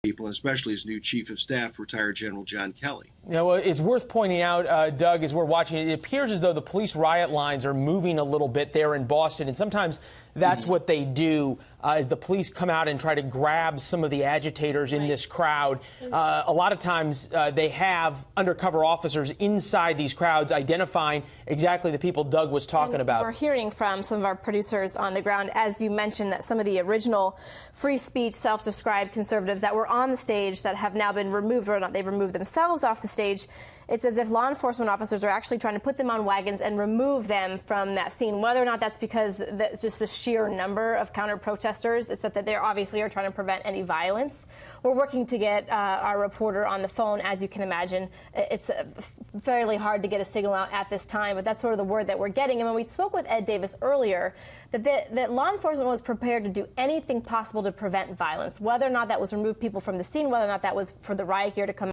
people, and especially his new chief of staff, retired General John Kelly. You know, it's worth pointing out, Doug, as we're watching, it appears as though the police riot lines are moving a little bit there in Boston, and sometimes that's what they do, is the police come out and try to grab some of the agitators in this crowd. A lot of times they have undercover officers inside these crowds identifying exactly the people Doug was talking about. We're hearing from some of our producers on the ground, as you mentioned, that some of the original free speech, self-described conservatives that were on the stage that have now been removed, or not, they've removed themselves off the stage. It's as if law enforcement officers are actually trying to put them on wagons and remove them from that scene. Whether or not that's because that's just the sheer number of counter-protesters, it's that they obviously are trying to prevent any violence. We're working to get our reporter on the phone, as you can imagine. It's fairly hard to get a signal out at this time, but that's sort of the word that we're getting. And when we spoke with Ed Davis earlier, that law enforcement was prepared to do anything possible to prevent violence, whether or not that was remove people from the scene, whether or not that was for the riot gear to come